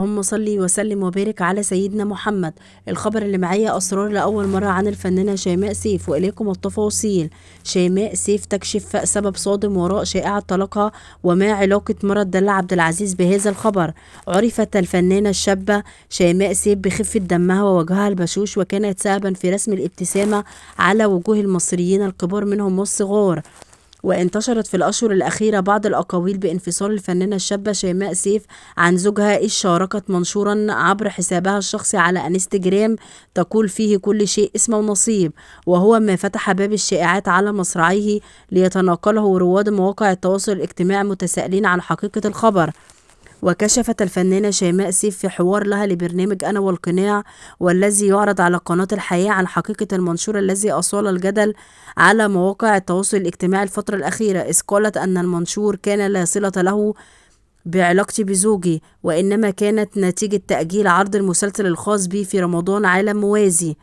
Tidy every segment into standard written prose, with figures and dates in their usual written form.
اللهم صلي وسلم وبارك على سيدنا محمد. الخبر اللي معايا أسرار لأول مرة عن الفنانة شيماء سيف، وإليكم التفاصيل. شيماء سيف تكشف سبب صادم وراء شائعة طلاقها، وما علاقة مرض دلع عبد العزيز بهذا الخبر. عرفت الفنانة الشابة شيماء سيف بخفة دمها ووجهها البشوش، وكانت سببا في رسم الابتسامة على وجوه المصريين الكبار منهم والصغار. وانتشرت في الأشهر الأخيرة بعض الأقاويل بانفصال الفنانة الشابة شيماء سيف عن زوجها، إذ شاركت منشورا عبر حسابها الشخصي على انستجرام تقول فيه كل شيء اسمه ونصيب، وهو ما فتح باب الشائعات على مصراعيه ليتناقله رواد مواقع التواصل الاجتماعي متسائلين عن حقيقة الخبر. وكشفت الفنانة شيماء سيف في حوار لها لبرنامج أنا والقناع والذي يعرض على قناة الحياة عن حقيقة المنشور الذي أثار الجدل على مواقع التواصل الاجتماعي الفترة الأخيرة، إذ قالت أن المنشور كان لا صلة له بعلاقتي بزوجي، وإنما كانت نتيجة تأجيل عرض المسلسل الخاص بي في رمضان عالم موازي.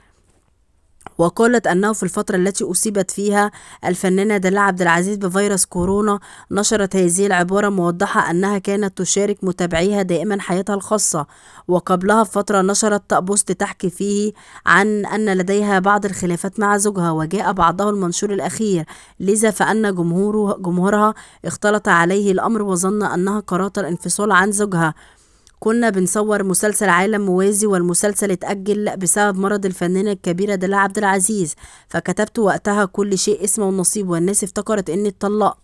وقالت أنه في الفترة التي أصيبت فيها الفنانة دلع عبد العزيز بفيروس كورونا، نشرت هذه العبارة موضحة أنها كانت تشارك متابعيها دائما حياتها الخاصة. وقبلها بفترة نشرت بوست تحكي فيه عن أن لديها بعض الخلافات مع زوجها، وجاء بعضه المنشور الأخير، لذا فأن جمهورها اختلط عليه الأمر وظن أنها قررت الانفصال عن زوجها. كنا بنصور مسلسل عالم موازي، والمسلسل اتأجل بسبب مرض الفنانة الكبيرة دلال عبد العزيز، فكتبت وقتها كل شيء اسمه ونصيب، والناس افتكرت اني اتطلقت.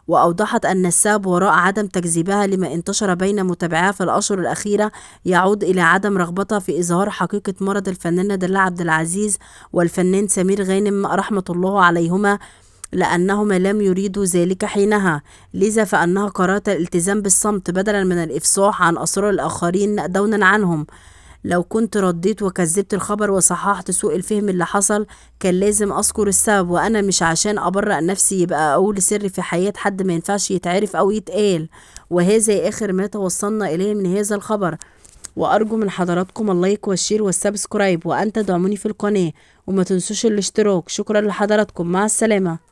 وأوضحت أن السبب وراء عدم تكذيبها لما انتشر بين متابعيها في الأشهر الأخيرة يعود إلى عدم رغبتها في إظهار حقيقة مرض الفنانة دلال عبد العزيز والفنان سمير غانم رحمة الله عليهما، لأنهما لم يريدوا ذلك حينها، لذا فأنها قررت الالتزام بالصمت بدلا من الإفصاح عن أسرار الآخرين دونا عنهم. لو كنت رديت وكذبت الخبر وصححت سوء الفهم اللي حصل، كان لازم أذكر السبب، وأنا مش عشان أبرأ نفسي يبقى أقول سر في حياة حد ما ينفعش يتعرف أو يتقال. وهذا آخر ما توصلنا إليه من هذا الخبر، وأرجو من حضراتكم اللايك والشير والسبسكرايب، وأن تدعموني في القناة، وما تنسوش الاشتراك. شكرا لحضراتكم، مع السلامة.